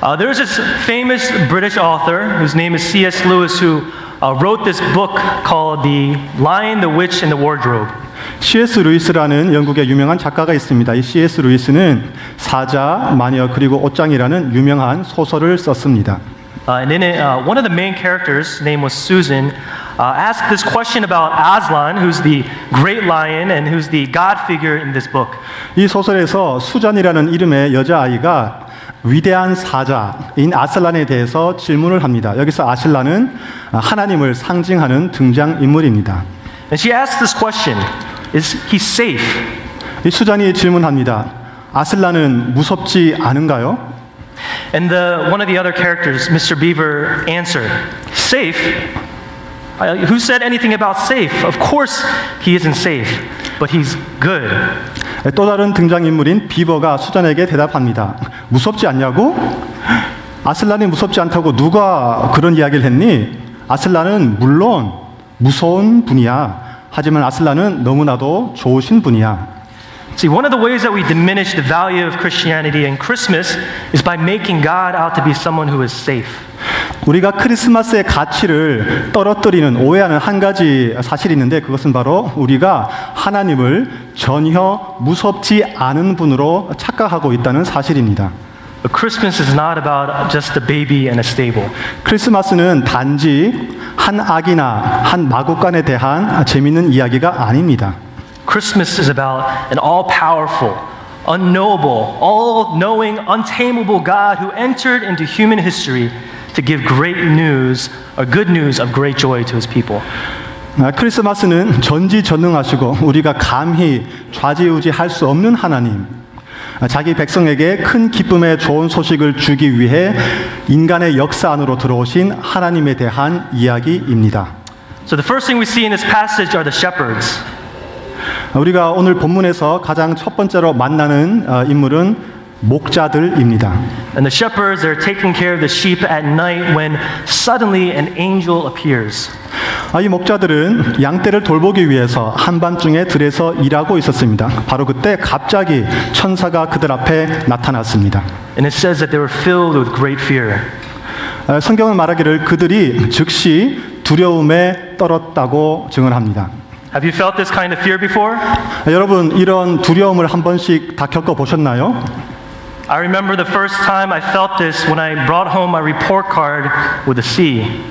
There's this famous British author whose name is C.S. Lewis who wrote this book called The Lion, the Witch, and the Wardrobe. C.S. 루이스라는 영국의 유명한 작가가 있습니다. 이 C.S. 루이스는 사자, 마녀 그리고 옷장이라는 유명한 소설을 썼습니다. And in it, one of the main characters, name was Susan, asked this question about Aslan, who's the great lion and who's the God figure in this book. 이 소설에서 수잔이라는 이름의 여자아이가 위대한 사자인 아슬란에 대해서 질문을 합니다. 여기서 아슬란은 하나님을 상징하는 등장인물입니다. And she asked this question, is he safe? 이 수잔이 질문합니다. 아슬란은 무섭지 않은가요? And one of the other characters, Mr. Beaver, answered, safe? Who said anything about safe? Of course he isn't safe, but he's good. 또 다른 등장인물인 비버가 수잔에게 대답합니다. 무섭지 않냐고? 아슬란이 무섭지 않다고 누가 그런 이야기를 했니? 아슬란은 물론 무서운 분이야. 하지만 아슬란은 너무나도 좋으신 분이야. See, one of the ways that we diminish the value of Christianity and Christmas is by making God out to be someone who is safe. 우리가 크리스마스의 가치를 떨어뜨리는 오해하는 한 가지 사실이 있는데 그것은 바로 우리가 하나님을 전혀 무섭지 않은 분으로 착각하고 있다는 사실입니다. But Christmas is not about just a baby and a stable. 크리스마스는 단지 한 아기나 한 마구간에 대한 재미있는 이야기가 아닙니다. Christmas is about an all-powerful, unknowable, all-knowing, untamable God who entered into human history to give great news, or good news of great joy to his people. 크리스마스는 전지전능하시고 우리가 감히 좌지우지할 수 없는 하나님, 자기 백성에게 큰 기쁨의 좋은 소식을 주기 위해 인간의 역사 안으로 들어오신 하나님에 대한 이야기입니다. So the first thing we see in this passage are the shepherds. 우리가 오늘 본문에서 가장 첫 번째로 만나는 인물은 목자들입니다. And the shepherds are taking care of the sheep at night when suddenly an angel appears. 이 목자들은 양떼를 돌보기 위해서 한밤중에 들에서 일하고 있었습니다. 바로 그때 갑자기 천사가 그들 앞에 나타났습니다. And it says that they were filled with great fear. 성경은 말하기를 그들이 즉시 두려움에 떨었다고 증언합니다. Have you felt this kind of fear before? 여러분 이런 두려움을 한 번씩 다 겪어보셨나요? I remember the first time I felt this when I brought home my report card with a C.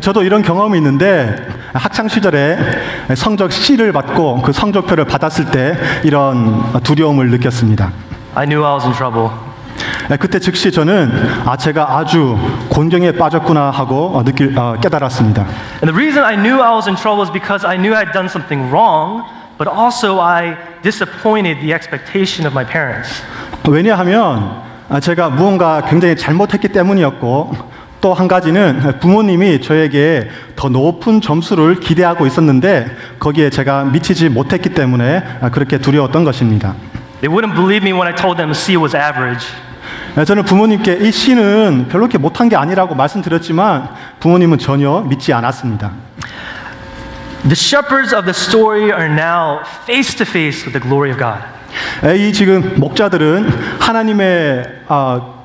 저도 이런 경험이 있는데 학창 시절에 성적 C를 받고 그 성적표를 받았을 때 이런 두려움을 느꼈습니다. I knew I was in trouble. 그때 즉시 저는 제가 아주 곤경에 빠졌구나 하고 깨달았습니다. And the reason I knew I was in trouble is because I knew I'd done something wrong, but also I disappointed the expectation of my parents. 왜냐하면 제가 무언가 굉장히 잘못했기 때문이었고 또 한 가지는 부모님이 저에게 더 높은 점수를 기대하고 있었는데 거기에 제가 미치지 못했기 때문에 그렇게 두려웠던 것입니다. They wouldn't believe me when I told them C was average. 저는 부모님께 이 C는 별로 이렇게 못한 게 아니라고 말씀드렸지만 부모님은 전혀 믿지 않았습니다. The shepherds of the story are now face to face with the glory of God. 이 지금 목자들은 하나님의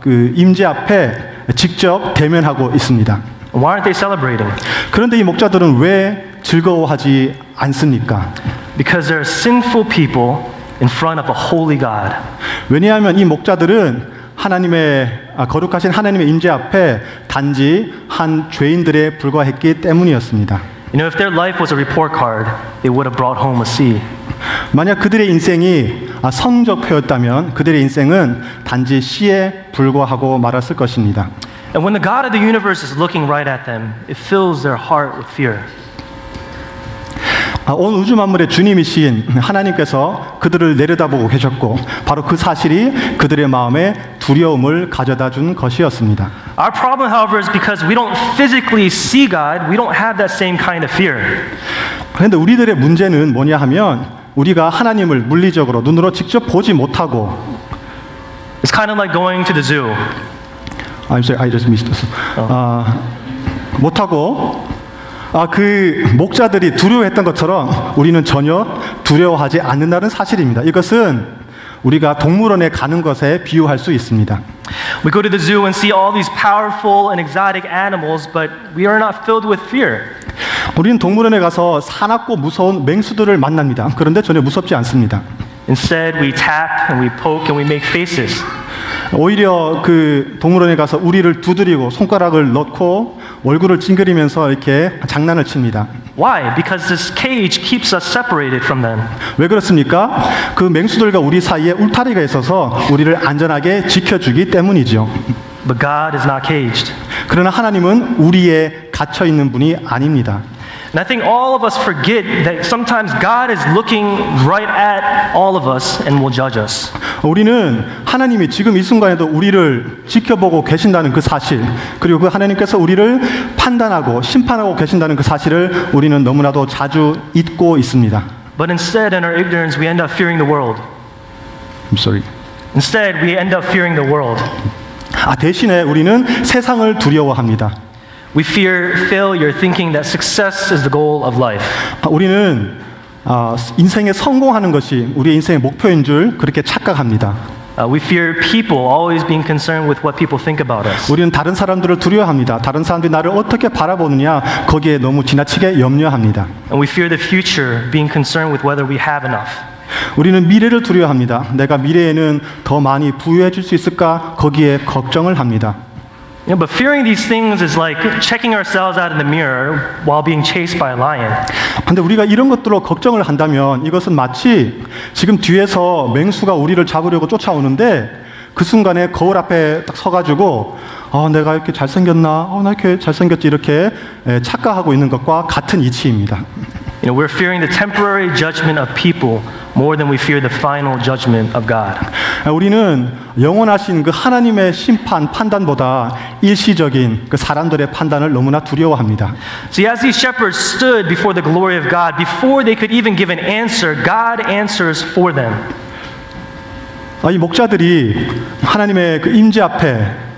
그 임재 앞에 직접 대면하고 있습니다. Why aren't they celebrating? 그런데 이 목자들은 왜 즐거워하지 않습니까? Because they're sinful people in front of a holy God. 왜냐하면 이 목자들은 하나님의 거룩하신 하나님의 임재 앞에 단지 한 죄인들에 불과했기 때문이었습니다. You know, if their life was a report card, they would have brought home a C. 만약 그들의 인생이 성적표였다면 그들의 인생은 단지 C에 불과하고 말았을 것입니다. And when the God of the universe is looking right at them, it fills their heart with fear. 온 우주 만물의 주님이신 하나님께서 그들을 내려다보고 계셨고 바로 그 사실이 그들의 마음에 두려움을 가져다 준 것이었습니다. Our problem, however, is because we don't physically see God, we don't have that same kind of fear. 그런데 우리들의 문제는 뭐냐 하면 우리가 하나님을 물리적으로 눈으로 직접 보지 못하고 It's kind of like going to the zoo. I'm sorry, I just missed this. 못하고 그 목자들이 두려워했던 것처럼 우리는 전혀 두려워하지 않는다는 사실입니다. 이것은 우리가 동물원에 가는 것에 비유할 수 있습니다. We go to the zoo and see all these powerful and exotic animals, but we are not filled with fear. 우리는 동물원에 가서 사납고 무서운 맹수들을 만납니다. 그런데 전혀 무섭지 않습니다. Instead, we tap and we poke and we make faces. 오히려 그 동물원에 가서 우리를 두드리고 손가락을 넣고 얼굴을 찡그리면서 이렇게 장난을 칩니다. Why? Because this cage keeps us separated from them. 왜 그렇습니까? 그 맹수들과 우리 사이에 울타리가 있어서 우리를 안전하게 지켜주기 때문이죠. But God is not caged. 그러나 하나님은 우리에 갇혀 있는 분이 아닙니다. And I think all of us forget that sometimes God is looking right at all of us and will judge us. 우리는 하나님이 지금 이 순간에도 우리를 지켜보고 계신다는 그 사실, 그리고 그 하나님께서 우리를 판단하고 심판하고 계신다는 그 사실을 우리는 너무나도 자주 잊고 있습니다. But instead, in our ignorance, we end up fearing the world. I'm sorry. Instead, we end up fearing the world. 대신에 우리는 세상을 두려워합니다. We fear failure, thinking that success is the goal of life. 우리는 인생에 성공하는 것이 우리의 인생의 목표인 줄 그렇게 착각합니다. We fear people, always being concerned with what people think about us. 우리는 다른 사람들을 두려워합니다. 다른 사람들이 나를 어떻게 바라보느냐 거기에 너무 지나치게 염려합니다. And we fear the future, being concerned with whether we have enough. 우리는 미래를 두려워합니다. 내가 미래에는 더 많이 부유해질 수 있을까 거기에 걱정을 합니다. Yeah, but fearing these things is like checking ourselves out in the mirror while being chased by a lion. 근데 우리가 이런 것들로 걱정을 한다면 이것은 마치 지금 뒤에서 맹수가 우리를 잡으려고 쫓아오는데 그 순간에 거울 앞에 딱 서가지고 내가 이렇게 잘생겼나? 나 이렇게 잘생겼지? 이렇게 착각하고 있는 것과 같은 이치입니다. You know, we're fearing the temporary judgment of people more than we fear the final judgment of God. 우리는 영원하신 그 하나님의 심판, 판단보다 일시적인 그 사람들의 판단을 너무나 두려워합니다. See, as these shepherds stood before the glory of God, before they could even give an answer, God answers for them. 이 목자들이 하나님의 그 임재 앞에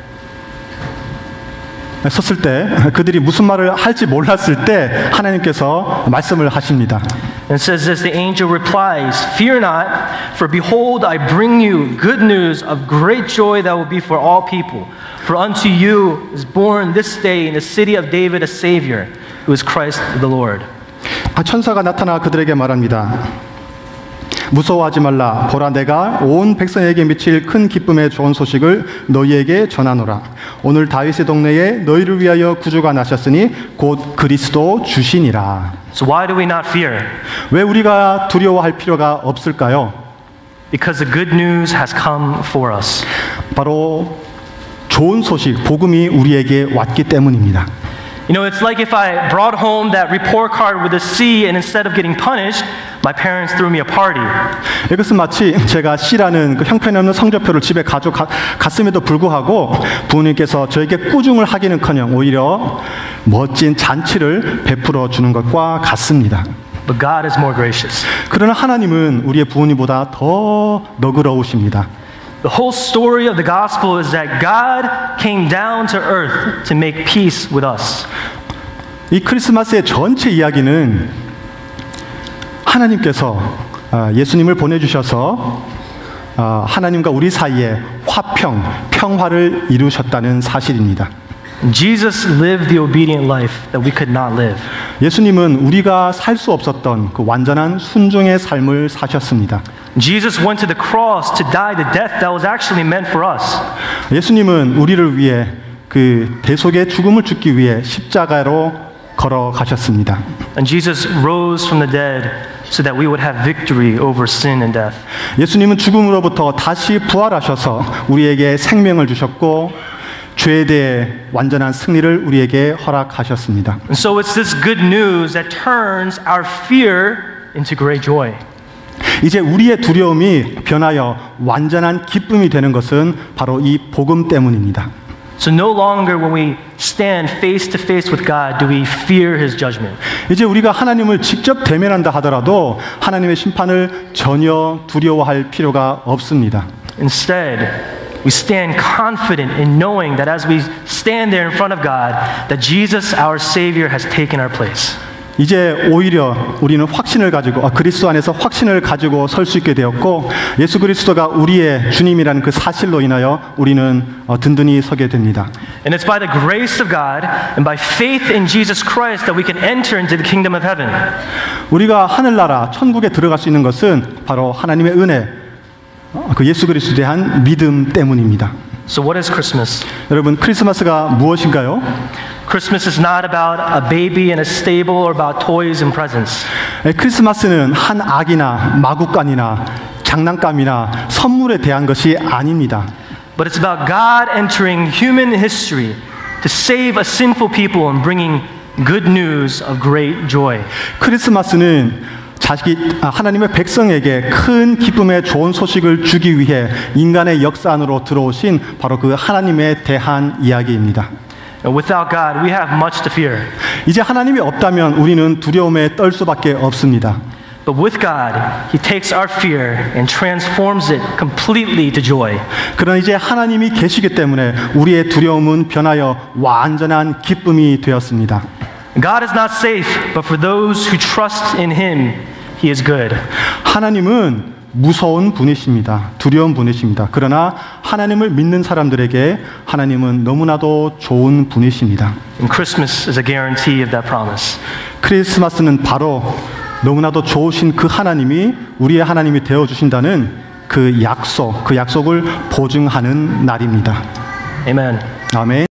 섰을 때 그들이 무슨 말을 할지 몰랐을 때 하나님께서 말씀을 하십니다. And says this, the angel replies, "Fear not, for behold, I bring you good news of great joy that will be for all people. For unto you is born this day in the city of David a Savior, who is Christ the Lord." 천사가 나타나 그들에게 말합니다. 무서워하지 말라. 보라, 내가 온 백성에게 미칠 큰 기쁨의 좋은 소식을 너희에게 전하노라. 오늘 다윗의 동네에 너희를 위하여 구주가 나셨으니 곧 그리스도 주시니라. So why do we not fear? 왜 우리가 두려워할 필요가 없을까요? Because the good news has come for us. 바로 좋은 소식, 복음이 우리에게 왔기 때문입니다. You know, it's like if I brought home that report card with a C and instead of getting punished, my parents threw me a party. 이것은 마치 제가 C라는 그 형편없는 성적표를 집에 가져갔음에도 불구하고 부모님께서 저에게 꾸중을 하기는커녕 오히려 멋진 잔치를 베풀어 주는 것과 같습니다. But God is more gracious. 그러나 하나님은 우리의 부모님보다 더 너그러우십니다. The whole story of the gospel is that God came down to earth to make peace with us. 이 크리스마스의 전체 이야기는 하나님께서 예수님을 보내주셔서 하나님과 우리 사이에 평화를 이루셨다는 사실입니다. Jesus lived the obedient life that we could not live. 예수님은 우리가 살 수 없었던 그 완전한 순종의 삶을 사셨습니다. Jesus went to the cross to die the death that was actually meant for us. 예수님은 우리를 위해 그 대속의 죽음을 죽기 위해 십자가로 걸어가셨습니다. And Jesus rose from the dead so that we would have victory over sin and death. 예수님은 죽음으로부터 다시 부활하셔서 우리에게 생명을 주셨고 죄에 대해 완전한 승리를 우리에게 허락하셨습니다. And so it's this good news that turns our fear into great joy. 이제 우리의 두려움이 변하여 완전한 기쁨이 되는 것은 바로 이 복음 때문입니다. So no longer when we stand face to face with God do we fear His judgment. 이제 우리가 하나님을 직접 대면한다 하더라도 하나님의 심판을 전혀 두려워할 필요가 없습니다. Instead, we stand confident in knowing that as we stand there in front of God, that Jesus, our Savior, has taken our place. 이제 오히려 우리는 확신을 가지고 그리스도 안에서 확신을 가지고 설 수 있게 되었고 예수 그리스도가 우리의 주님이라는 그 사실로 인하여 우리는 든든히 서게 됩니다. And it's by the grace of God and by faith in Jesus Christ that we can enter into the kingdom of heaven. 우리가 하늘나라 천국에 들어갈 수 있는 것은 바로 하나님의 은혜, 그 예수 그리스도에 대한 믿음 때문입니다. So what is Christmas? 여러분, 크리스마스가 무엇인가요? Christmas is not about a baby in a stable or about toys and presents. 크리스마스는 한 악이나 마구간이나 장난감이나 선물에 대한 것이 아닙니다. But it's about God entering human history to save a sinful people and bringing good news of great joy. 크리스마스는 하나님의 백성에게 큰 기쁨의 좋은 소식을 주기 위해 인간의 역사 안으로 들어오신 바로 그 하나님에 대한 이야기입니다. Without God, we have much to fear. 이제 하나님이 없다면 우리는 두려움에 떨 수밖에 없습니다. But with God, He takes our fear and transforms it completely to joy. 그러나 이제 하나님이 계시기 때문에 우리의 두려움은 변하여 완전한 기쁨이 되었습니다. God is not safe, but for those who trust in Him, He is good. 하나님은 무서운 분이십니다. 두려운 분이십니다. 그러나 하나님을 믿는 사람들에게 하나님은 너무나도 좋은 분이십니다. And Christmas is a guarantee of that promise. 크리스마스는 바로 너무나도 좋으신 그 하나님이 우리의 하나님이 되어주신다는 그 약속을 보증하는 날입니다. Amen. 아멘.